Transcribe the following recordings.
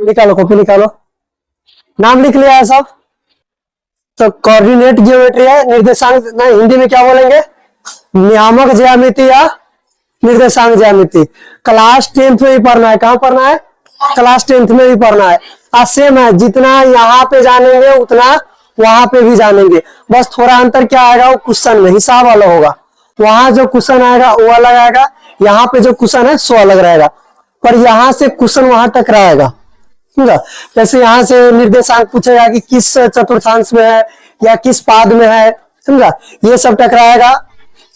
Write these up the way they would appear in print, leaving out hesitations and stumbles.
निकालो, कॉपी निकालो, नाम लिख लिया है सब। तो कोऑर्डिनेट ज्योमेट्री है, निर्देशांक ना, हिंदी में क्या बोलेंगे, नियामक ज्यामिति या निर्देशांक ज्यामिति। क्लास 10th में भी पढ़ना है, कहाँ पढ़ना है, क्लास 10th में भी पढ़ना है। आज सेम है, जितना यहाँ पे जानेंगे उतना वहां पे भी जानेंगे, बस थोड़ा अंतर क्या आएगा, वो क्वेश्चन में हिसाब अलग होगा। वहां जो क्वेश्चन आएगा वो अलग आएगा, यहाँ पे जो क्वेश्चन है सो अलग रहेगा, पर यहाँ से क्वेश्चन वहां तक रहेगा, समझा। जैसे यहाँ से निर्देशांक पूछेगा कि किस चतुर्थांश में है या किस पाद में है, समझा, ये सब टकराएगा।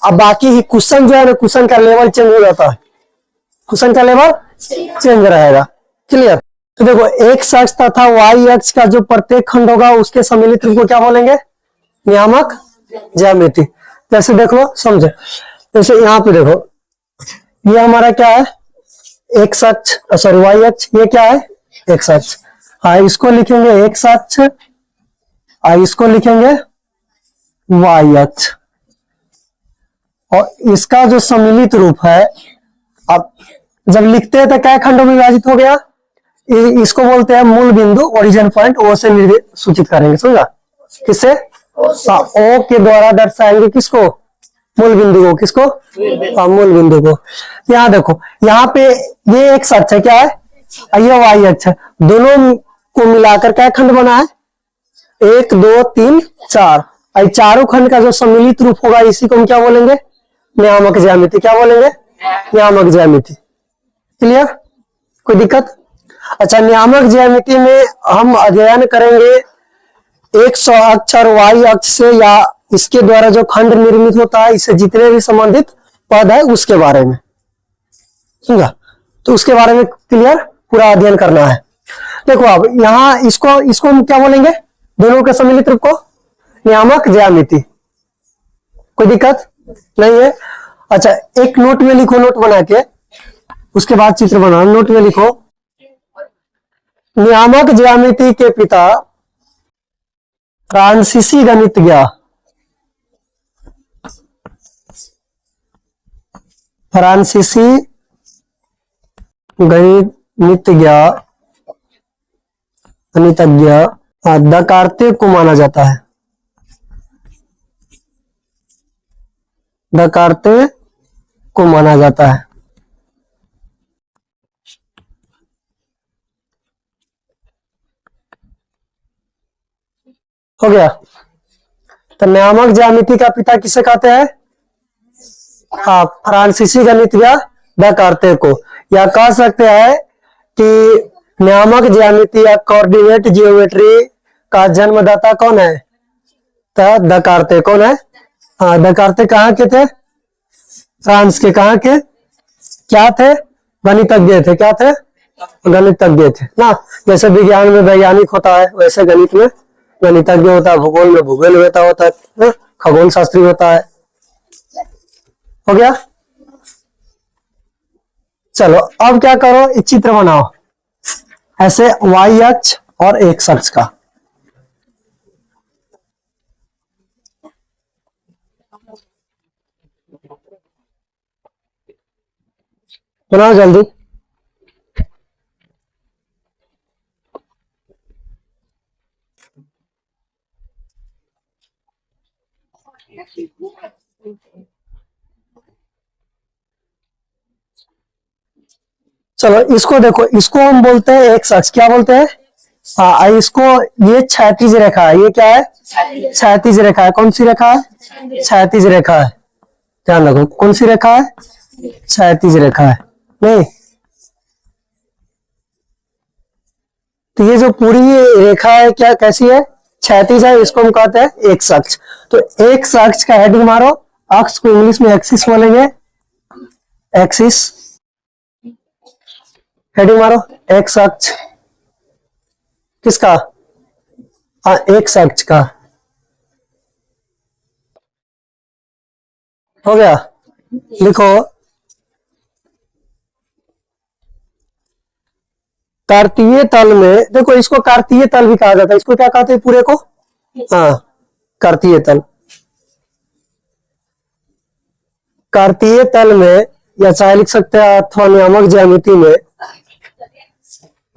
अब बाकी ही क्वेश्चन जो है ना, क्वेश्चन का लेवल चेंज हो जाता है, क्वेश्चन का लेवल चेंज रहेगा, क्लियर। तो देखो एक्स अक्ष तथा वाई अक्ष का जो प्रत्येक खंड होगा उसके सम्मिलित रूप को क्या बोलेंगे, नियामक ज्यामिति। जैसे देख लो, समझे, जैसे यहाँ पे देखो, ये हमारा क्या है, एक्स अक्ष, सॉरी वाई अक्ष, ये क्या है, एक्स अक्ष। हाँ, इसको लिखेंगे एक्स अक्ष, इसको लिखेंगे वाई अक्ष, और इसका जो सम्मिलित रूप है, अब जब लिखते हैं तो क्या खंडों में विभाजित हो गया, इसको बोलते हैं मूल बिंदु, ओरिजिन पॉइंट, ओ से सूचित करेंगे, समझा, किससे, ओ के द्वारा दर्शाएंगे किसको, मूल बिंदु को, किसको, मूल बिंदु को। यहाँ देखो, यहाँ पे ये एक्स अक्ष है, क्या है, ये वाई अक्ष है, दोनों को मिलाकर क्या खंड बना है, 1 2 3 4, चारों खंड का जो सम्मिलित रूप होगा इसी को हम क्या बोलेंगे, नियामक ज्यामिति। क्या बोलेंगे, नियामक ज्यामिति, क्लियर, कोई दिक्कत। अच्छा, नियामक ज्यामिति में हम अध्ययन करेंगे एक्स अक्ष और वाई अक्ष से, या इसके द्वारा जो खंड निर्मित होता है, इससे जितने भी संबंधित पद है उसके बारे में, समझा। तो उसके बारे में क्लियर पूरा अध्ययन करना है। देखो अब यहाँ इसको हम क्या बोलेंगे, दोनों के सम्मिलित रूप को नियामक ज्यामिति, कोई दिक्कत नहीं है। अच्छा, एक नोट में लिखो, नोट बना के उसके बाद चित्र बनाओ। नोट में लिखो, नियामक ज्यामिति के पिता फ्रांसीसी गणितज्ञ, फ्रांसीसी गणितज्ञ दकार्ते को माना जाता है, दकार्ते को माना जाता है। हो गया। तो नियामक ज्यामिति का पिता किसे कहते हैं, हाँ, फ्रांसीसी गणितज्ञ दकार्ते को, या कह सकते हैं कि नियामक ज्यामिति या कोऑर्डिनेट जियोमेट्री का जन्मदाता कौन है, तो दकार्ते। कौन है, हाँ, दकार्ते कहाँ के थे, फ्रांस के। कहाँ के, क्या थे, गणितज्ञ थे। क्या थे, गणितज्ञ थे ना। जैसे विज्ञान में वैज्ञानिक होता है, वैसे गणित में गणितज्ञ होता है, भूगोल में भूगोल वेता होता है, खगोल शास्त्री होता है। हो गया। चलो अब क्या करो, एक चित्र बनाओ ऐसे वाई अक्ष और एक्स अक्ष का। बनाओ जल्दी। चलो इसको देखो, इसको हम बोलते हैं एक्स अक्ष। क्या बोलते हैं, हाँ, इसको, ये क्षैतिज रेखा है। ये क्या है, क्षैतिज रेखा है। कौन सी रेखा है, क्षैतिज रेखा है। ध्यान रखो, कौन सी रेखा है, क्षैतिज रेखा है। नहीं, तो ये जो पूरी रेखा है क्या, कैसी है, क्षैतिज है, इसको हम कहते हैं एक्स अक्ष। तो एक्स अक्ष का हेडिंग मारो, अक्ष को इंग्लिश में एक्सिस बोलेंगे, एक्सिस, हेडिंग मारो एक्स अक्ष किसका, हाँ, एक्स अक्ष का। हो गया। लिखो, कार्तीय तल में, देखो इसको कार्तीय तल भी कहा जाता है। इसको क्या कहते हैं पूरे को, हाँ, कार्तीय तल। कार्तीय तल में, या चाहे लिख सकते हैं अथवा नियामक ज्यामिति में,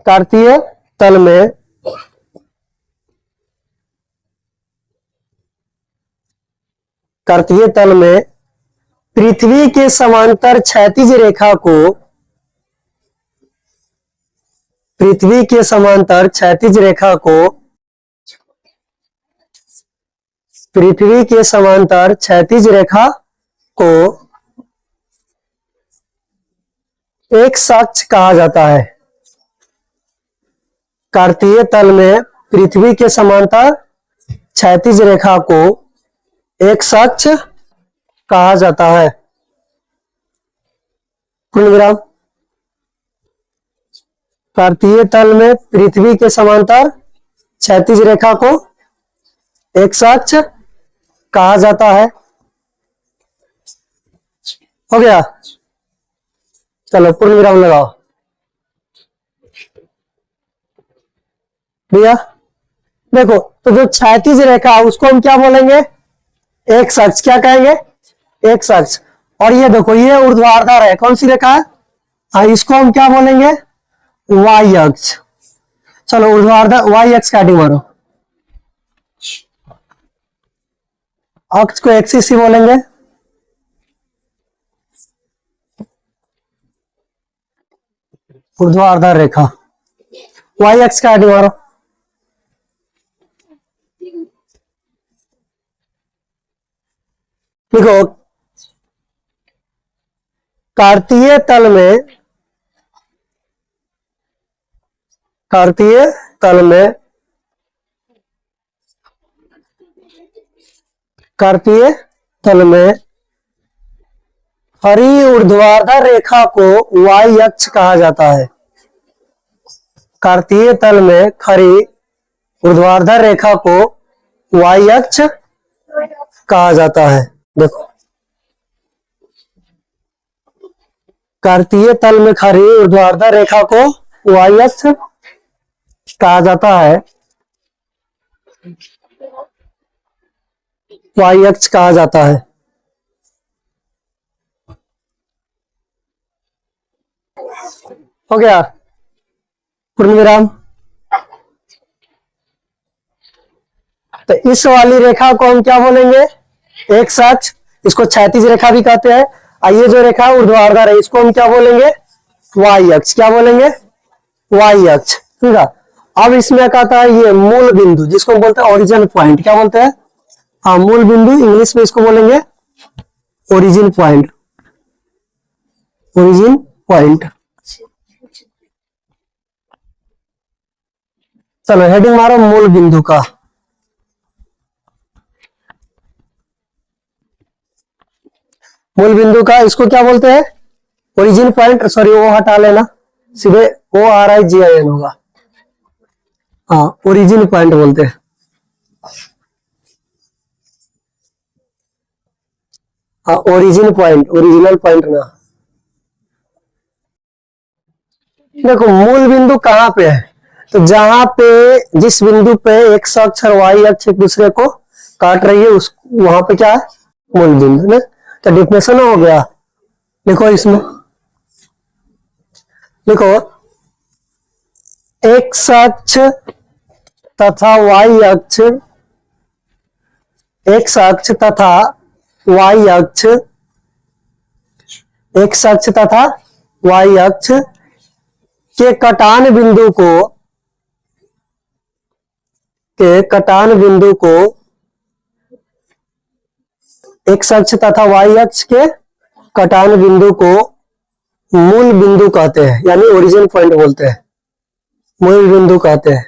कार्तीय तल में कार्तीय तल में पृथ्वी के समांतर क्षैतिज रेखा को, पृथ्वी के समांतर क्षैतिज रेखा को, पृथ्वी के समांतर क्षैतिज रेखा को एक अक्ष कहा जाता है। कार्तीय तल में पृथ्वी के समांतर क्षैतिज रेखा को एक अक्ष कहा जाता है। पूर्णविराम। कार्तीय तल में पृथ्वी के समांतर क्षैतिज रेखा को एक अक्ष कहा जाता है। हो गया, चलो पूर्णविराम लगाओ भैया। देखो, तो जो क्षैतिज रेखा उसको हम क्या बोलेंगे? एक अक्ष। क्या कहेंगे? एक अक्ष। और ये देखो, ये ऊर्ध्वाधर है, कौन सी रेखा है? हाँ, इसको हम क्या बोलेंगे? वाई अक्ष। चलो ऊर्ध्वाधर वाई अक्ष काटी मारो, अक्ष को एक्सिस ही बोलेंगे। ऊर्ध्वाधर रेखा वाई अक्ष काटी मारो। देखो, कार्तीय तल में, कार्तीय तल में, कार्तीय तल में हरी ऊर्ध्वाधर रेखा को वाई अक्ष कहा जाता है। कार्तीय तल में खरी ऊर्ध्वाधर रेखा को वाई अक्ष कहा जाता है। देखो, कार्तीय तल में खरी ऊर्ध्वाधर रेखा को वाई अक्ष कहा जाता है, वाई अक्ष कहा जाता है। हो गया, पूर्णविराम। तो इस वाली रेखा को हम क्या बोलेंगे? एक अक्ष। इसको क्षैतिज रेखा भी कहते हैं। और ये जो रेखा ऊर्ध्वाधर है, इसको हम क्या बोलेंगे? वाई अक्ष। क्या बोलेंगे? वाई अक्ष। ठीक है। अब इसमें कहता है ये मूल बिंदु, जिसको बोलते हैं ओरिजिन पॉइंट। क्या बोलते हैं? हाँ, मूल बिंदु। इंग्लिश में इसको बोलेंगे ओरिजिन पॉइंट, ओरिजिन पॉइंट। चलो हेडिंग मारो मूल बिंदु का। मूल बिंदु का इसको क्या बोलते हैं? Origin point. सॉरी, वो हटा लेना, सीधे ORIGIN होगा। हाँ, ओरिजिन पॉइंट बोलते हैं। हाँ, ओरिजिन पॉइंट, ओरिजिनल पॉइंट ना। देखो, मूल बिंदु कहाँ पे है? तो जहां पे, जिस बिंदु पे एक अक्ष और वाई अक्ष एक दूसरे को काट रही है, उस वहां पे क्या है? मूल बिंदु ना। तो डिफिनेशन हो गया। देखो इसमें, देखो, एक्स अक्ष तथा वाई अक्ष, एक्स अक्ष तथा वाई अक्ष, एक्स अक्ष तथा वाई अक्ष के कटान बिंदु को, के कटान बिंदु को, एक्स अक्ष तथा वाई अक्ष के कटान बिंदु को मूल बिंदु कहते हैं, यानी ओरिजिन पॉइंट बोलते हैं, मूल बिंदु कहते हैं।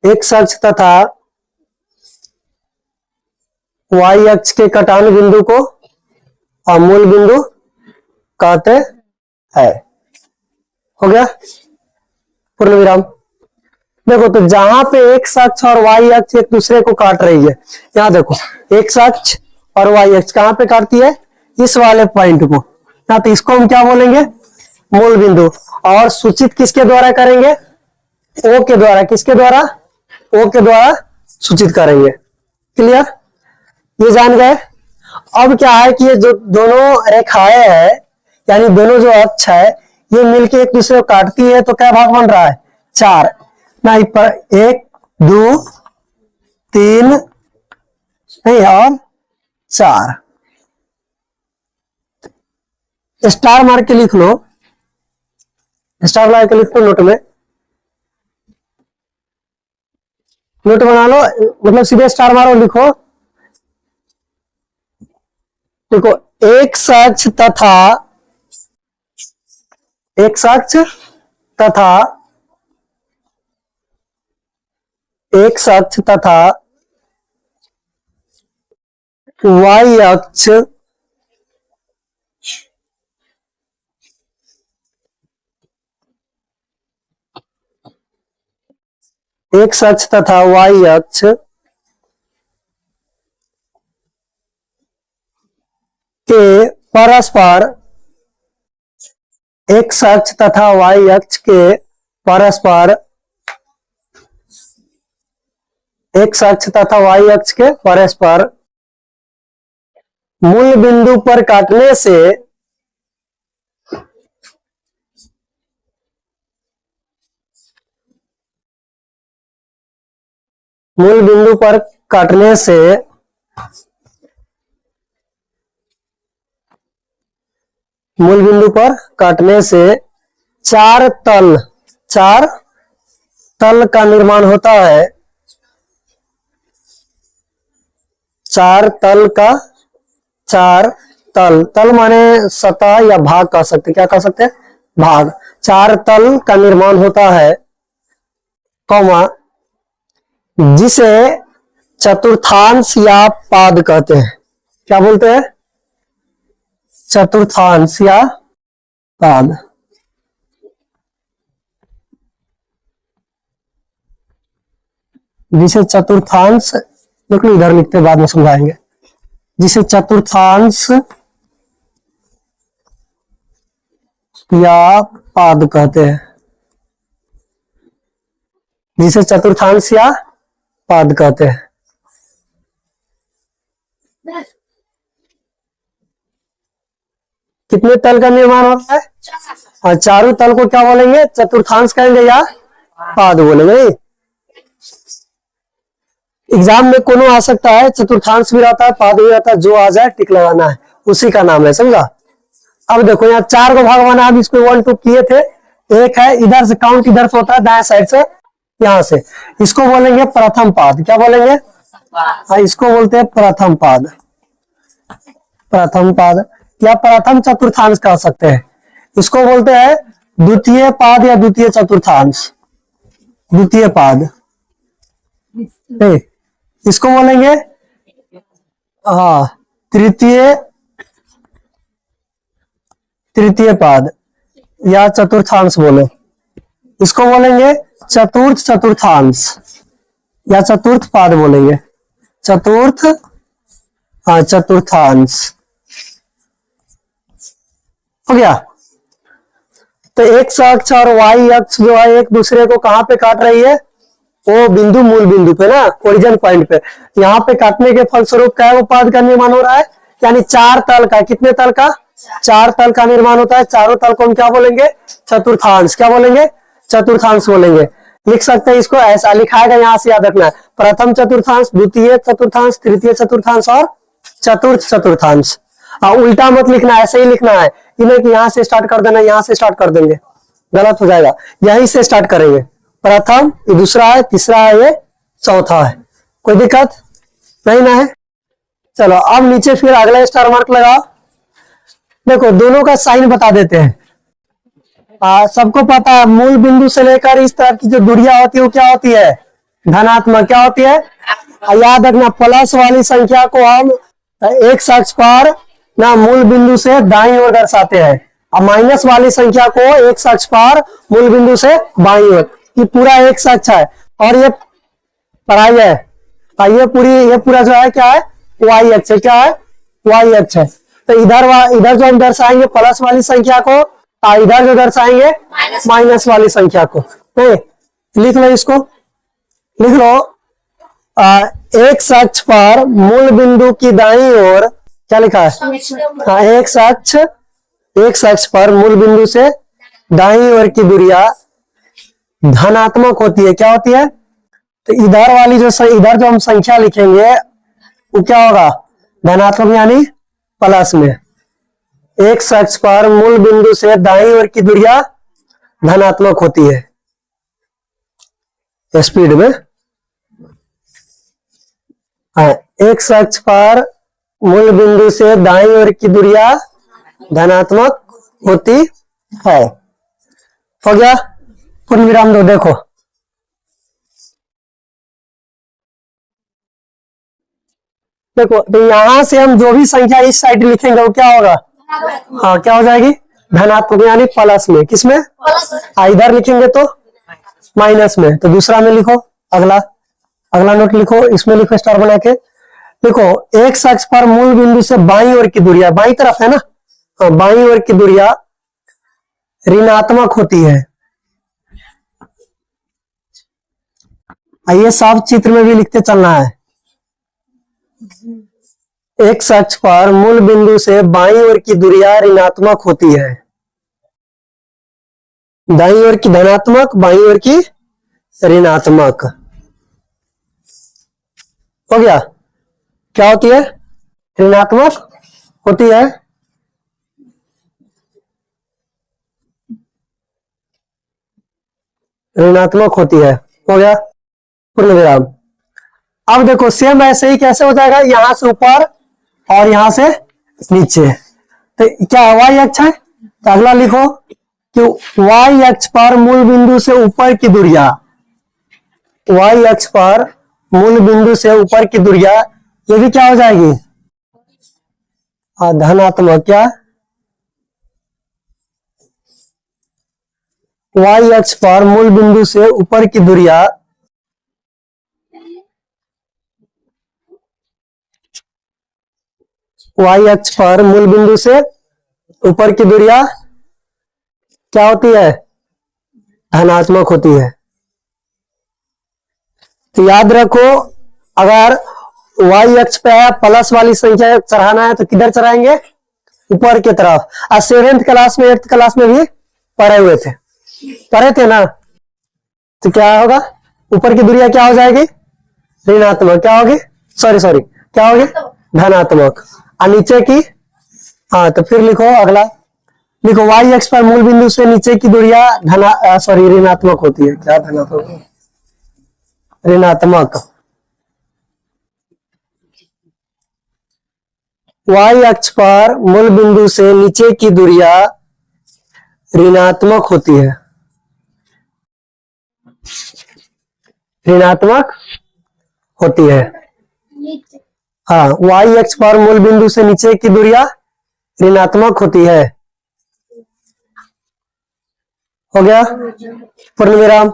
एक्स अक्ष तथा वाई अक्ष के कटान बिंदु को और मूल बिंदु कहते हैं। हो गया, पूर्ण विराम। देखो, तो जहां पे एक्स अक्ष और वाई अक्ष एक दूसरे को काट रही है, यहां देखो, एक्स अक्ष और वाई अक्ष कहां पे काटती है? इस वाले पॉइंट को। ना, तो इसको हम क्या बोलेंगे? मूल बिंदु। और सूचित किसके द्वारा करेंगे? ओ के द्वारा। किसके द्वारा? ओ के द्वारा सूचित करेंगे। क्लियर? ये जान गए। अब क्या है कि ये जो दोनों रेखाएं हैं, यानी दोनों जो अक्ष है, ये मिलके एक दूसरे को काटती है, तो क्या भाग बन रहा है? 4 नहीं पर 1 2 3 नहीं और 4 स्टार मार के लिख लो, स्टार लगा के लिख लो नोट में, नोट बना लो, मतलब सीधे स्टार मारो लिखो। देखो एक सच तथा एक सच तथा एक सच तथा y अक्ष एक सच तथा y अक्ष के परस्पर एक अक्ष तथा y अक्ष के परस्पर एक अक्ष तथा y अक्ष के परस्पर मूल बिंदु पर काटने से मूल बिंदु पर काटने से मूल बिंदु पर काटने से चार तल का निर्माण होता है। चार तल माने सतह या भाग कह सकते, क्या कह सकते हैं, भाग। चार तल का निर्माण होता है, कौमा, जिसे चतुर्थांश या पाद कहते हैं। क्या बोलते हैं, चतुर्थांश या पाद। जिसे चतुर्थांश, देखो इधर लिखते बाद में समझाएंगे, जिसे चतुर्थांश या पाद कहते हैं, जिसे चतुर्थांश या पाद कहते हैं। कितने तल का निर्माण होता है, और चारों तल को क्या बोलेंगे, चतुर्थांश कहेंगे या पाद बोलेंगे। एग्जाम में कोनो आ सकता है, चतुर्थांश भी रहता है, पाद भी रहता है, जो आ जाए टिक लगाना है, उसी का नाम है, समझा। अब देखो यहाँ चार को भाग बना, अब इसको 1 2 किए थे, एक है इधर से काउंट, इधर से होता है दाएं साइड से, यहां से, इसको बोलेंगे प्रथम पाद। क्या बोलेंगे, हाँ इसको बोलते हैं प्रथम पाद। प्रथम पाद या प्रथम चतुर्थांश कह सकते हैं। इसको बोलते हैं द्वितीय पाद या द्वितीय चतुर्थांश, द्वितीय पाद। इसको बोलेंगे हाँ तृतीय पाद या चतुर्थांश बोले। इसको बोलेंगे चतुर्थ चतुर्थांश या चतुर्थ पाद बोलेंगे, चतुर्थ, हाँ चतुर्थांश हो गया। तो एक्स अक्ष और वाई अक्ष जो है एक दूसरे को कहां पे काट रही है, वो बिंदु मूल बिंदु पे ना, ओरिजिन पॉइंट पे। यहाँ पे काटने के फलस्वरूप क्या है, वो पाद का निर्माण हो रहा है, यानी चार तल का, कितने तल का, चार तल का निर्माण होता है। चारों तल को हम क्या बोलेंगे, चतुर्थांश। क्या बोलेंगे, चतुर्थांश बोलेंगे। लिख सकते हैं इसको ऐसा, लिखाएगा यहां से याद रखना है, प्रथम चतुर्थांश, द्वितीय चतुर्थांश, तृतीय चतुर्थांश और चतुर्थ चतुर्थांश। उल्टा मत लिखना, ऐसे ही लिखना है, इन्हें कि यहां से स्टार्ट कर देना, यहां से स्टार्ट कर देंगे, गलत हो जाएगा। यहीं से स्टार्ट करेंगे, प्रथम, ये दूसरा है, तीसरा है, ये चौथा है। कोई दिक्कत नहीं ना है। चलो अब नीचे फिर अगला स्टार मार्क लगाओ। देखो दोनों का साइन बता देते हैं। सबको पता है मूल बिंदु से लेकर इस तरह की जो दूरियां होती है वो क्या होती है, धनात्मक। क्या होती है, याद रखना, प्लस वाली संख्या को हम एक अक्ष पर ना मूल बिंदु से दाईं ओर दर्शाते हैं, और माइनस वाली संख्या को एक अक्ष पर मूल बिंदु से बाईं ओर। ये पूरा एक अक्ष है और ये पढ़ाई है, ये पूरा जो है क्या है, वाई अक्ष है। क्या है, वाई अक्ष है। तो इधर जो हम दर्शाएंगे प्लस वाली संख्या को, इधर जो दर्शाएंगे माइनस वाली संख्या को। लिख लो, इसको लिख लो, एक अक्ष पर मूल बिंदु की दाईं ओर क्या लिखा है, हाँ एक अक्ष पर मूल बिंदु से दाईं ओर की दूरियां धनात्मक होती है। क्या होती है? तो इधर वाली जो इधर जो हम संख्या लिखेंगे वो क्या होगा? धनात्मक यानी प्लस में। एक्स अक्ष पर मूल बिंदु से दाईं ओर की दूरियां धनात्मक होती है स्पीड में। एक्स अक्ष पर मूल बिंदु से दाईं ओर की दूरियां धनात्मक होती है। हो गया? पूर्ण विराम दो। देखो देखो, तो यहां से हम जो भी संख्या इस साइड लिखेंगे वो क्या होगा? हाँ, क्या हो जाएगी? धनात्मक यानी प्लस में। किसमें? इधर लिखेंगे तो माइनस में। तो दूसरा में लिखो, अगला अगला नोट लिखो, इसमें लिखो स्टार बना के। देखो, एक अक्ष पर मूल बिंदु से बाईं ओर की दूरियां, बाईं तरफ है ना, हाँ, बाईं ओर की दूरियां ऋणात्मक होती है। आइए साफ चित्र में भी लिखते चलना है। एक अक्ष पर मूल बिंदु से बाईं ओर की दूरियां ऋणात्मक होती है। दाईं ओर की धनात्मक, बाईं ओर की ऋणात्मक। हो गया? क्या होती है? ऋणात्मक होती है। ऋणात्मक होती है। हो गया? पूर्ण विराम। अब देखो सेम ऐसे ही कैसे हो जाएगा? यहां से ऊपर और यहां से नीचे। तो क्या वाई अक्ष है? तो अगला लिखो कि वाई अक्ष पर मूल बिंदु से ऊपर की दूरियां, वाई अक्ष पर मूल बिंदु से ऊपर की दूरियां, ये भी क्या हो जाएगी? धनात्मक। क्या? वाई अक्ष पर मूल बिंदु से ऊपर की दूरियां वाई अक्ष पर मूल बिंदु से ऊपर की दूरियां क्या होती है? धनात्मक होती है। तो याद रखो, अगर वाई अक्ष पे है प्लस वाली संख्या चढ़ाना है तो किधर चढ़ाएंगे? ऊपर की तरफ। आज 7th क्लास में 8th क्लास में भी पढ़े हुए थे, पढ़े थे ना। तो क्या होगा? ऊपर की दूरियां क्या हो जाएगी? ऋणात्मक। क्या होगी? सॉरी क्या होगी? धनात्मक। और नीचे की, हाँ, तो फिर लिखो अगला, लिखो वाई अक्ष पर मूल बिंदु से नीचे की दूरियां ऋणात्मक होती है। क्या धनात्मक? ऋणात्मक। वाई अक्ष पर मूल बिंदु से नीचे की दूरियां ऋणात्मक होती है। ऋणात्मक होती है। हाँ, वाई अक्ष पर मूल बिंदु से नीचे की दूरियां ऋणात्मक होती है। हो गया? पूर्ण विराम।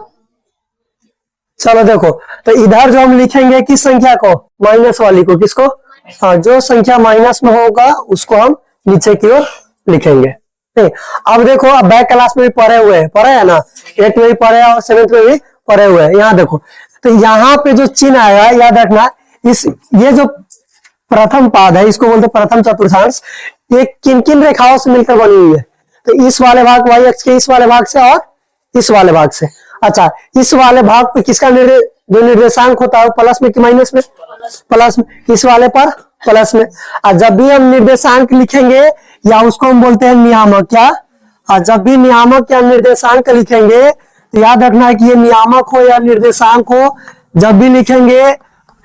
चलो देखो, तो इधर जो हम लिखेंगे किस संख्या को? माइनस वाली को। किसको? हाँ, जो संख्या माइनस में होगा उसको हम नीचे की ओर लिखेंगे। नहीं, अब देखो, अब बैक क्लास में भी पढ़े हुए हैं, पढ़े है ना, 8th में भी पढ़े और 7th में भी पढ़े हुए हैं। यहाँ देखो, तो यहाँ पे जो चिन्ह आएगा याद रखना, ये जो प्रथम पाद है इसको बोलते प्रथम चतुर्थांश। ये किन किन रेखाओं से मिलकर बनी हुई है? तो इस वाले भाग वाई अक्ष के इस वाले भाग से और इस वाले भाग से। अच्छा, इस वाले भाग पे किसका जो निर्देशांक होता है प्लस में कि माइनस में? प्लस में। इस वाले पर प्लस में। और जब भी हम निर्देशांक लिखेंगे या उसको हम बोलते हैं नियामक। क्या? और जब भी नियामक या निर्देशांक लिखेंगे तो याद रखना है कि ये नियामक हो या निर्देशांक हो, जब भी लिखेंगे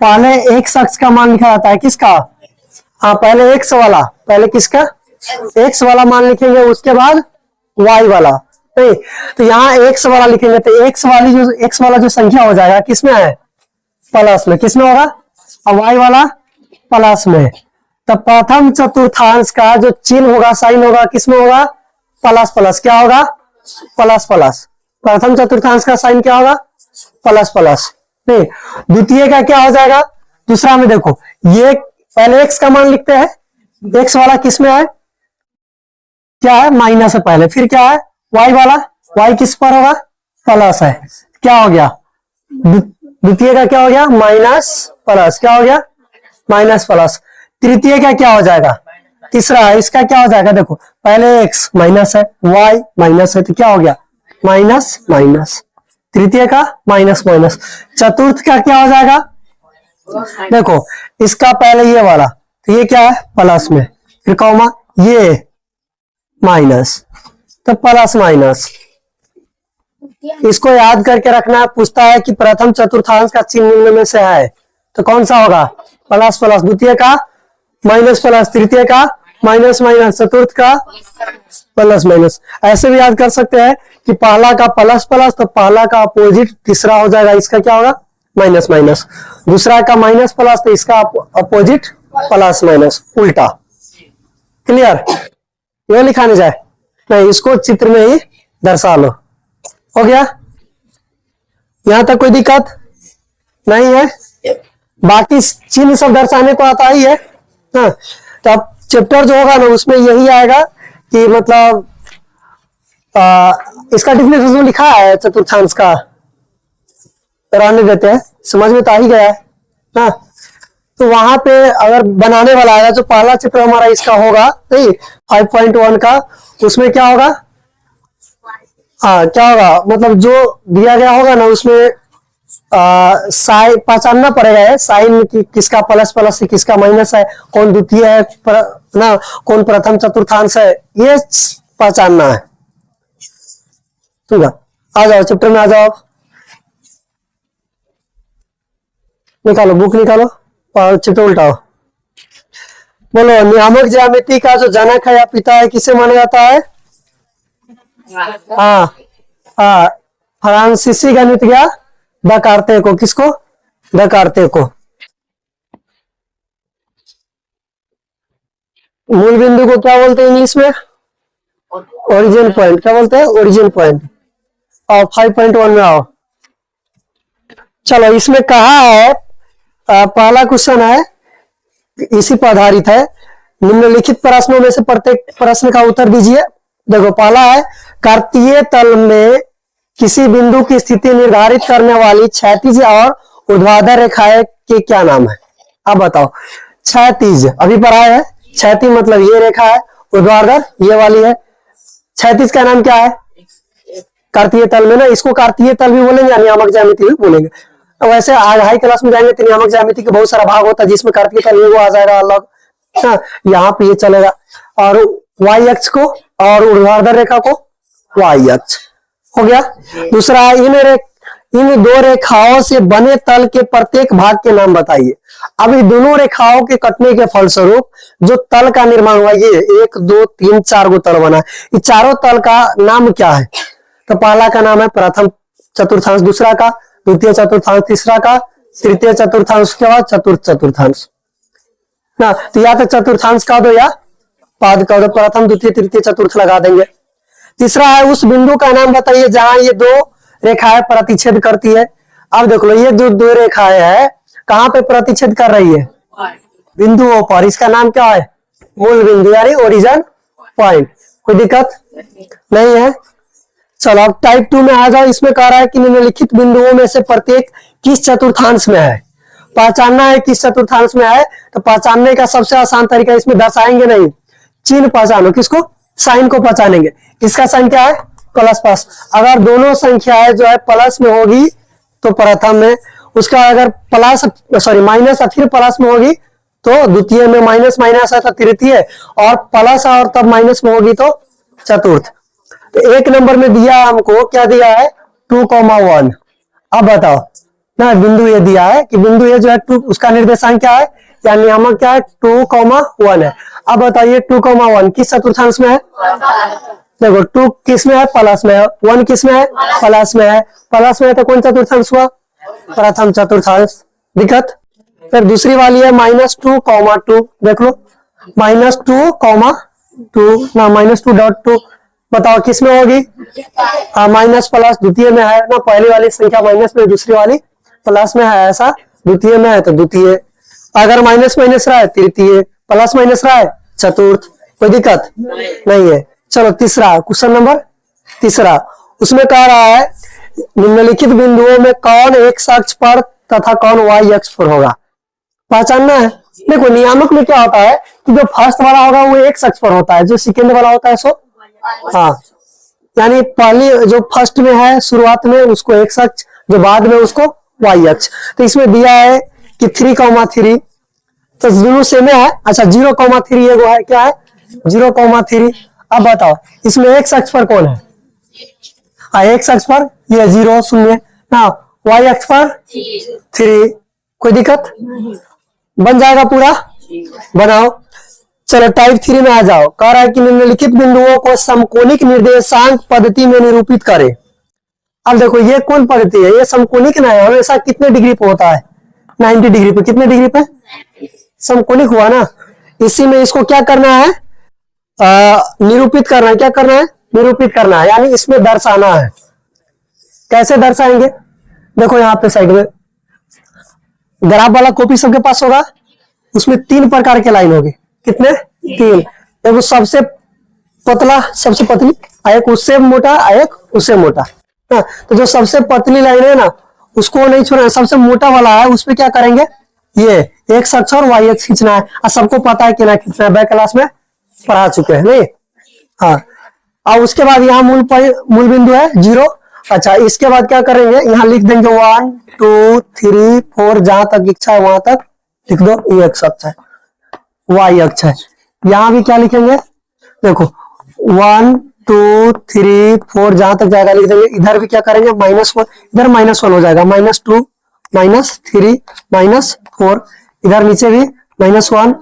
पहले एक्स अक्ष का मान लिखा जाता है। किसका? हाँ, पहले एक्स वाला, पहले किसका? एक्स वाला मान लिखेंगे, उसके बाद वाई वाला। नहीं, तो यहाँ एक्स वाला लिखेंगे तो एक्स वाला जो संख्या हो जाएगा किसमें है? प्लस में। किसमें होगा? और वाई वाला प्लस में। तो प्रथम चतुर्थांश का जो चिन्ह होगा, साइन होगा, किसमें होगा? Plus plus. क्या होगा? Plus plus. प्रथम चतुर्थांश का साइन क्या होगा? Plus plus. नहीं, द्वितीय का क्या हो जाएगा? दूसरा में देखो, ये पहले एक्स का मान लिखते हैं, एक्स वाला किसमें है? क्या है? माइनस है पहले, फिर क्या है? वाई वाला, वाई किस पर होगा? प्लस है। क्या हो गया? द्वितीय का क्या हो गया? Minus plus. क्या हो गया? Minus plus. तृतीय का क्या हो जाएगा? तीसरा है, इसका क्या हो जाएगा? देखो, पहले एक्स माइनस है, वाई माइनस है, तो क्या हो गया? Minus minus. तृतीय का माइनस माइनस, चतुर्थ का क्या हो जाएगा, देखो इसका पहले ये वाला, तो ये क्या है प्लस में, फिर कॉमा ये माइनस, तो प्लस माइनस। इसको याद करके रखना है। पूछता है कि प्रथम चतुर्थांश का चिन्ह निम्न में से है, तो कौन सा होगा, प्लस प्लस, द्वितीय का माइनस प्लस, तृतीय का माइनस माइनस, चतुर्थ का प्लस माइनस। ऐसे भी याद कर सकते हैं कि पहला का प्लस प्लस, तो पहला का अपोजिट तीसरा हो जाएगा, इसका क्या होगा माइनस माइनस, दूसरा का माइनस प्लस, तो इसका अपोजिट प्लस माइनस, उल्टा। क्लियर, ये लिखाने जाए नहीं, इसको चित्र में ही दर्शा लो। हो गया, यहां तक कोई दिक्कत नहीं है, बाकी चिन्ह सब दर्शाने को आता ही है। हाँ, तो अब चैप्टर जो होगा ना उसमें यही आएगा कि मतलब इसका डिफिनेशन लिखा है चतुर्थांश का, रहने देते हैं, समझ में तो आ ही गया है ना। तो वहां पे अगर बनाने वाला आएगा, जो पहला चैप्टर हमारा इसका होगा नहीं 5.1 का, उसमें क्या होगा, हाँ क्या होगा, मतलब जो दिया गया होगा ना उसमें साइन पहचानना पड़ेगा है, साइन की किसका प्लस प्लस है, किसका माइनस है, कौन द्वितीय है ना, कौन प्रथम चतुर्थांश है, ये पहचानना है। ठीक है, आ जाओ चैप्टर में आ जाओ, निकालो बुक निकालो और चैप्टर उल्टाओ। बोलो, नियामक ज्यामिति का जो जनक है या पिता है किसे माना जाता है, हाँ हाँ फ्रांसीसी गणित या डकारते को, किसको, डकारते को। मूल बिंदु को क्या बोलते हैं इंग्लिश में, ओरिजिन पॉइंट, क्या बोलते हैं ओरिजिन पॉइंट। और 5.1 में आओ, चलो इसमें कहा है, पहला क्वेश्चन है इसी पर आधारित है, निम्नलिखित प्रश्नों में से प्रत्येक प्रश्न का उत्तर दीजिए। देखो पहला है, कार्तीय तल में किसी बिंदु की स्थिति निर्धारित करने वाली क्षैतिज और ऊर्ध्वाधर रेखाएं के क्या नाम है, आप बताओ। क्षैतिज अभी पढ़ा है, क्षैतिज मतलब ये रेखा है, ऊर्ध्वाधर ये वाली है, क्षैतिज का नाम क्या है, कार्तीय तल में ना, इसको कार्तीय तल भी बोलेंगे, नियामक ज्यामिति भी बोलेंगे। वैसे आज हाई क्लास में जाएंगे तो नियामक ज्यामिति के बहुत सारा भाग होता है, जिसमें कार्तीय तल वो आ जाएगा अलग, हाँ यहाँ पे ये चलेगा, और वाई अक्ष को और ऊर्ध्वाधर रेखा को वाई अक्ष हो गया। दूसरा, इन दो रेखाओं से बने तल के प्रत्येक भाग के नाम बताइए। अब इन दोनों रेखाओं के कटने के फलस्वरूप जो तल का निर्माण हुआ, ये 1 2 3 4 गो तल बना, ये चारों तल का नाम क्या है, तो पहला का नाम है प्रथम चतुर्थांश, दूसरा का द्वितीय चतुर्थांश, तीसरा का तृतीय चतुर्थांश, के बाद चतुर्थ चतुर्थांश ना। तो या तो चतुर्थांश का दो या पाद का दो, प्रथम द्वितीय तृतीय चतुर्थ लगा देंगे। तीसरा है, उस बिंदु का नाम बताइए जहां ये दो रेखाएं प्रतिच्छेद करती है। अब देख लो, ये जो दो रेखाएं है कहां पे प्रतिच्छेद कर रही है, बिंदुओं पर, इसका नाम क्या है, मूल बिंदु यानी ओरिजिन पॉइंट। कोई दिक्कत नहीं है। चलो अब टाइप 2 में आ जाओ, इसमें कह रहा है कि निम्नलिखित बिंदुओं में से प्रत्येक किस चतुर्थांश में है, पहचानना है किस चतुर्थांश में है। तो पहचानने का सबसे आसान तरीका, इसमें दर्शाएंगे नहीं, चिन्ह पहचानो, किसको, साइन को पहचानेंगे। इसका साइन क्या है, प्लस प्लस, अगर दोनों संख्याएं जो है प्लस में होगी तो प्रथम में, उसका अगर प्लस सॉरी माइनस फिर प्लस में होगी तो द्वितीय में, माइनस माइनस है तो तृतीय, और प्लस और तब माइनस में होगी तो चतुर्थ। तो एक नंबर में दिया हमको, क्या दिया है 2,1। अब बताओ ना, बिंदु ये दिया है कि बिंदु ये जो है 2, उसका निर्देशांक क्या है या नियामक क्या है, 2,1 है। अब बताइए 2,1 किस चतुर्थांश में है, देखो 2 किस में है, प्लस में है, 1 किस में है, प्लस में है, प्लस में है तो कौन चतुर्थांश हुआ, प्रथम चतुर्थांश। दिक्कत। फिर दूसरी वाली है -2,2, देख लो -2,2 ना, -2.2 बताओ किस में होगी, हाँ माइनस प्लस, द्वितीय में है ना, पहली वाली संख्या माइनस में, दूसरी वाली प्लस में है, ऐसा द्वितीय में है तो द्वितीय, अगर माइनस माइनस रहा है तृतीय, प्लस माइनस रहा है चतुर्थ। कोई दिक्कत नहीं है। चलो तीसरा क्वेश्चन नंबर तीसरा, उसमें कह रहा है निम्नलिखित बिंदुओं में कौन एक्स अक्ष पर तथा कौन वाई अक्ष पर होगा, पहचानना है। देखो नियामक में क्या होता है कि जो फर्स्ट वाला होगा वो एक्स अक्ष पर होता है, जो सेकेंड वाला होता है सो हाँ यानी पहली जो फर्स्ट में है शुरुआत में उसको एक्स अक्ष, जो बाद में उसको वाई अक्ष। तो इसमें दिया है कि 3,3, तो दोनों सेम है। अच्छा 0,3 ये वो है, क्या है 0,3। अब बताओ इसमें एक्स अक्ष पर कौन है? एक्स अक्ष पर ये 0 शून्य ना, वाई अक्ष पर 3, कोई दिक्कत बन जाएगा पूरा, बनाओ। चलो टाइप 3 में आ जाओ। कह रहा है कि निम्नलिखित बिंदुओं को समकोणिक निर्देशांक पद्धति में निरूपित करें। अब देखो ये कौन पद्धति है? ये समकोणिक ना है, हमेशा कितने डिग्री पे होता है? 90 डिग्री पे। कितने डिग्री पे? समकोणिक हुआ ना। इसी में इसको क्या करना है? निरूपित करना है। क्या करना है? निरूपित करना है, यानी इसमें दर्शाना है। कैसे दर्शाएंगे? देखो यहाँ पे साइड में ग्राफ वाला कॉपी सबके पास होगा, उसमें 3 प्रकार के लाइन होगी। कितने? 3। एक सबसे पतला, सबसे पतली, एक उससे मोटा, एक उससे मोटा। तो जो सबसे पतली लाइन है ना उसको नहीं छोड़ना है, सबसे मोटा वाला है उस पर क्या करेंगे? ये एक्स अक्ष और वाई अक्ष खींचना है। और सबको पता है कि ना खींचना है, बैक क्लास में पढ़ा चुके हैं नहीं? हाँ। और उसके बाद यहाँ मूल बिंदु है 0। अच्छा इसके बाद क्या करेंगे? यहाँ लिख देंगे 1 2 3 4, जहां तक इच्छा है वहां तक लिख दो। ये एक्स अक्ष है, वाई अक्ष है। यहां भी क्या लिखेंगे? देखो 1 2 3 4, जहां तक जाएगा लिख देंगे। इधर भी क्या करेंगे? -1, इधर -1 हो जाएगा, -2 -3 -4। इधर नीचे भी -1,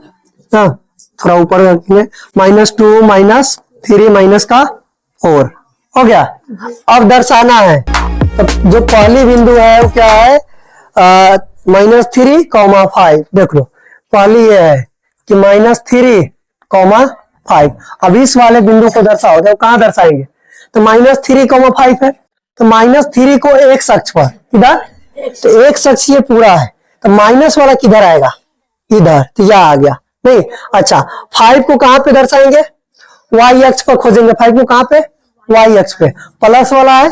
थोड़ा ऊपर रखेंगे, -2 -3 -4 हो गया। अब दर्शाना है, तो जो पहली बिंदु है वो क्या है? -3,5। देख लो पहली ये है कि -3,5। अब इस वाले बिंदु को दर्शाओ, तो कहां दर्शाएंगे? तो -3,5 है, तो -3 को एक्स अक्ष पर, इधर तो एक्स अक्ष ये पूरा है, तो माइनस वाला किधर आएगा? इधर, तो यह आ गया नहीं। अच्छा 5 को कहां पे दर्शाएंगे? वाई अक्ष पर खोजेंगे। 5 को कहां पे? वाई अक्ष पे। प्लस वाला है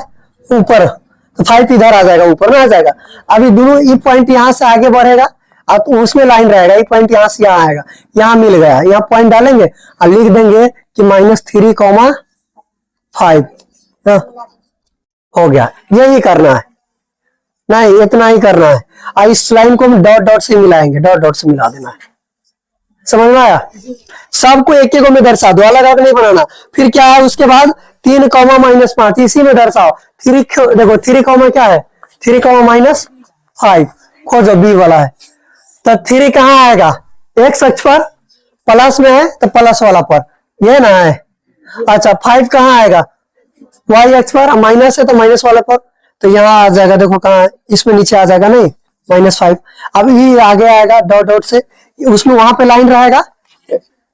ऊपर, तो 5 इधर आ जाएगा, ऊपर में आ जाएगा। अभी दोनों ये पॉइंट यहां से आगे बढ़ेगा, अब तो उसमें लाइन रहेगा, ये पॉइंट यहां से यहां आएगा, यहां मिल गया, यहाँ पॉइंट डालेंगे और लिख देंगे कि -3,5 हो गया। यही करना है, नहीं इतना ही करना है। और इस लाइन को हम डॉट डॉट से मिलाएंगे, डॉट डॉट से मिला देना है। समझ में आया? सबको एक एक में दर्शा दो, अलग अलग नहीं बनाना। फिर क्या है उसके बाद? 3, -5 इसी में दर्शाओ। 3 देखो 3, क्या है? 3, -5 खोजो, बी वाला है। तो 3 कहाँ आएगा? एक्स अक्ष पर, प्लस में है तो प्लस वाला पर, ये ना है। अच्छा 5 कहाँ आएगा? वाई अक्ष पर, माइनस है तो माइनस वाले पर, तो यहाँ आ जाएगा। देखो कहाँ? इसमें नीचे आ जाएगा नहीं, -5। अब ये आगे आएगा डॉट डॉट से, उसमें वहां पे लाइन रहेगा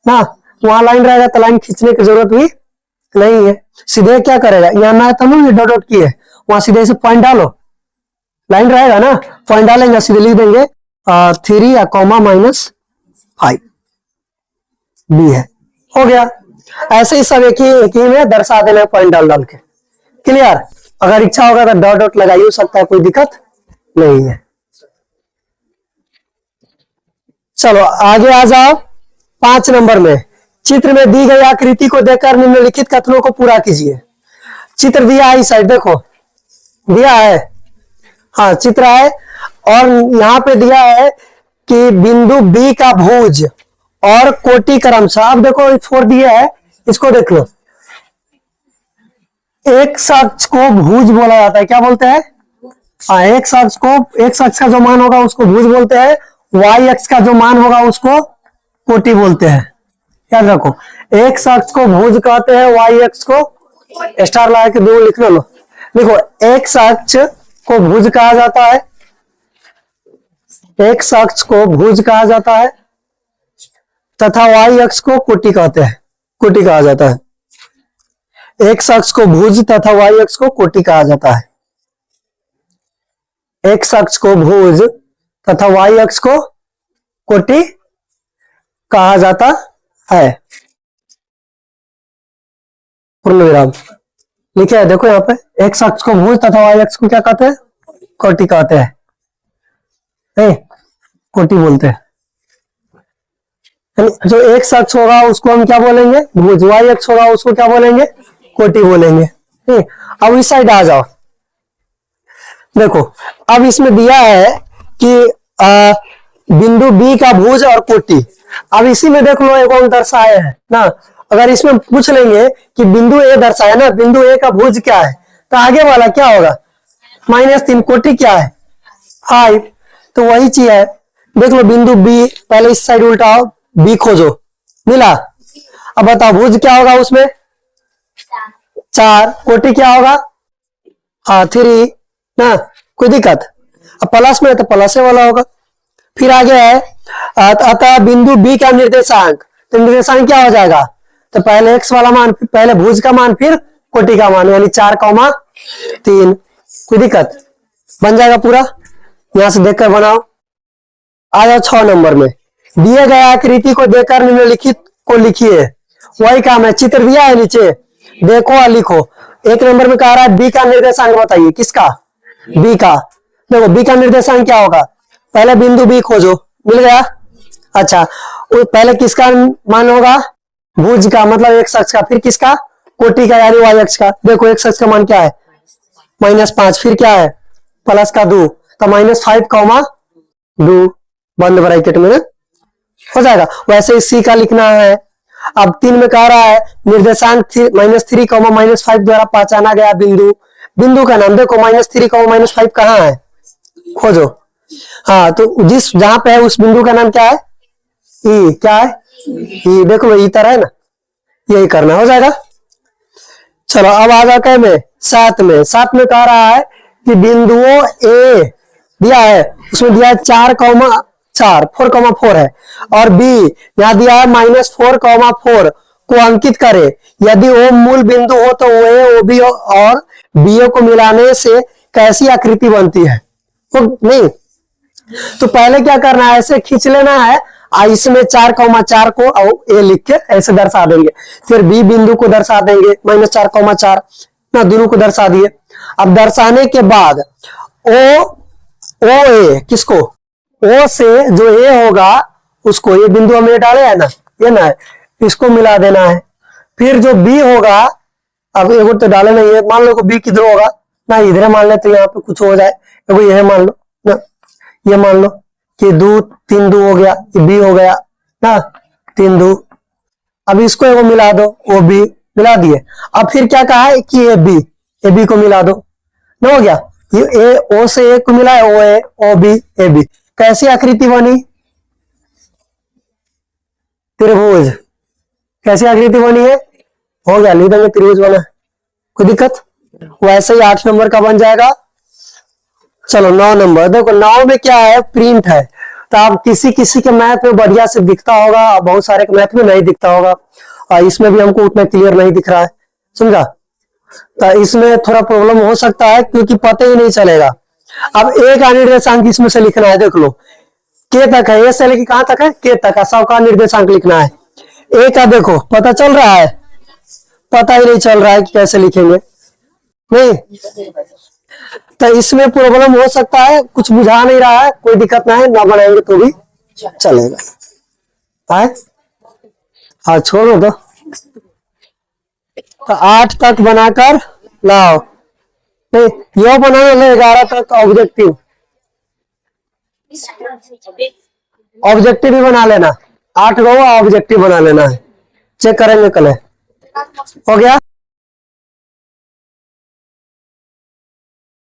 ना, वहां लाइन रहेगा तो लाइन खींचने की जरूरत भी नहीं है। सीधे क्या करेगा? यहाँ ना तो नहीं डॉट डॉट की है, वहां सीधे से पॉइंट डालो, लाइन रहेगा ना, पॉइंट डालेंगे, सीधे लिख देंगे 3 या -5 बी है। हो गया। ऐसे ही सब एक ही में दर्शा देना, पॉइंट डाल डाल के। क्लियर? अगर इच्छा होगा तो डॉट डॉट लगाई हो सकता है, कोई दिक्कत नहीं है। चलो आगे आ जाओ। 5 नंबर में, चित्र में दी गई आकृति को देखकर निम्नलिखित कथनों को पूरा कीजिए। चित्र दिया है इस साइड, देखो दिया है, हाँ चित्र है, और यहाँ पे दिया है कि बिंदु बी का भुज और कोटि क्रमशः। अब देखो 4 दिया है, इसको देख लो। एक अक्ष को भुज बोला जाता है, क्या बोलते हैं? हाँ एक अक्ष को, एक अक्ष का जो मान होगा उसको भुज बोलते हैं, वाई अक्ष का जो मान होगा उसको कोटि बोलते हैं। याद रखो, एक अक्ष को भुज कहते हैं, वाई अक्ष को स्टार लगा के दो लिख लो। देखो एक अक्ष को भुज कहा जाता है, एक अक्ष को भुज कहा जाता है, तथा वाई अक्ष को कोटि कहते हैं, कोटि कहा जाता है। एक अक्ष को भुज तथा वाई अक्ष को कोटि कहा जाता है। एक अक्ष को भुज तथा वाई अक्ष को कोटि कहा जाता है। पूर्ण विराम लिखे है, देखो यहाँ पे एक अक्ष को भुज तथा वाई अक्ष को क्या कहते हैं? कोटि कहते हैं, कोटि बोलते हैं। जो एक अक्ष होगा उसको हम क्या बोलेंगे? भुज। वाई अक्ष होगा उसको क्या बोलेंगे? कोटि बोलेंगे। ठीक, अब इस साइड आ जाओ। देखो अब इसमें दिया है कि बिंदु बी का भुज और कोटि। अब इसी में देख लो एक और दर्शाया है ना। अगर इसमें पूछ लेंगे कि बिंदु ए दर्शाया ना, बिंदु ए का भुज क्या है, तो आगे वाला क्या होगा, -3, कोटि क्या है 5, तो वही चीज है। देख लो बिंदु बी, पहले इस साइड उल्टाओ, बी खोजो, मिला। अब बताओ भुज क्या होगा उसमें 4, कोटि क्या होगा 3 ना, कोई दिक्कत। अब प्लस में तो प्लस वाला होगा। फिर आगे है अतः बिंदु बी का निर्देशांक, तो निर्देशांक क्या हो जाएगा, तो पहले एक्स वाला मान, पहले भुज का मान, फिर कोटि का मान, यानी 4,3। कोई दिक्कत, बन जाएगा पूरा। यहां से देखकर बनाओ। आ जाओ 6 नंबर में, दिए गए आकृति को देखकर निम्नलिखित को लिखिए। वही काम है, चित्र दिया है नीचे, देखो और लिखो। 1 नंबर में कह रहा है बी का निर्देशांक बताइए, किसका, बी का। देखो बी का निर्देशांक क्या होगा, पहले बिंदु बी खोजो, मिल गया। अच्छा पहले किसका मान होगा, भुज का मतलब एक्स अक्ष का, फिर किसका, कोटि का यानी वाई अक्ष का। देखो एक्स अक्ष का मान क्या है -5, फिर क्या है प्लस का 2, तो -5,2 बंद ब्रैकेट में हो जाएगा। वैसे ही सी का लिखना है। अब 3 में कह रहा है निर्देशांक -3, -5 द्वारा पहचाना गया बिंदु, बिंदु का नाम देखो, -3, -5 कहाँ है, खोजो। हाँ तो जिस जहां पे है उस बिंदु का नाम क्या है, ई, क्या है ई, देखो लो ई तरह है ना, यही करना हो जाएगा। चलो अब आ जाए में 7 में। 7 में कह रहा है कि बिंदुओं ए दिया है, उसमें दिया है 4,4 है, और बी यहाँ दिया है -4,4 को अंकित करे। यदि वो मूल बिंदु हो तो ओ बी और बी को मिलाने से कैसी आकृति बनती है, तो नहीं। तो पहले क्या करना है, ऐसे खींच लेना है, इसमें 4,4 को ए लिख के ऐसे दर्शा देंगे। फिर बी बिंदु को दर्शा देंगे -4,4 ना, दोनों को दर्शा दिए। अब दर्शाने के बाद ओ ए, किसको, ओ से जो ए होगा उसको, ये बिंदु हमने डाले है ना, ये ना, इसको मिला देना है। फिर जो बी होगा, अब एक तो डाले नहीं है, मान लो बी किधर होगा ना, इधर मान ले तो यहाँ पे कुछ हो जाए, यह मान लो ना, ये मान लो कि 3 2 हो गया, ये बी हो गया ना, 3 2। अब इसको एगो मिला दो, ओ बी मिला दिए। अब फिर क्या कहा है कि ए बी को मिला दो ना, हो गया। ये ए ओ से ए को मिला है, ओ ए, ओ बी, ए बी। कैसी आकृति बनी, त्रिभुज। कैसी आकृति बनी है, हो गया, लिख देंगे त्रिभुज बना, कोई दिक्कत। वैसे ही 8 नंबर का बन जाएगा। चलो 9 नंबर, देखो 9 में क्या है, प्रिंट है। तो आप किसी किसी के मैथ में बढ़िया से दिखता होगा, बहुत सारे के मैथ में नहीं दिखता होगा, और इसमें भी हमको उतना क्लियर नहीं दिख रहा है, समझा। तो इसमें थोड़ा प्रॉब्लम हो सकता है क्योंकि पता ही नहीं चलेगा। अब ए का निर्देशांक इसमें से लिखना है, देख लो के तक है, ए से लेके कहां तक है, के तक है, सब का निर्देशांक लिखना है। ए का देखो पता चल रहा है, पता ही नहीं चल रहा है कि कैसे लिखेंगे, नहीं। तो इसमें प्रॉब्लम हो सकता है, कुछ बुझा नहीं रहा है, कोई दिक्कत नहीं है, ना बनाएंगे तो भी चलेगा। हाँ छोड़ो तो 8 तक बनाकर लाओ, नहीं यो बनाना है 11 तक ऑब्जेक्टिव, ऑब्जेक्टिव भी बना लेना, 8 रो ऑब्जेक्टिव बना लेना है, चेक करेंगे कल। हो गया।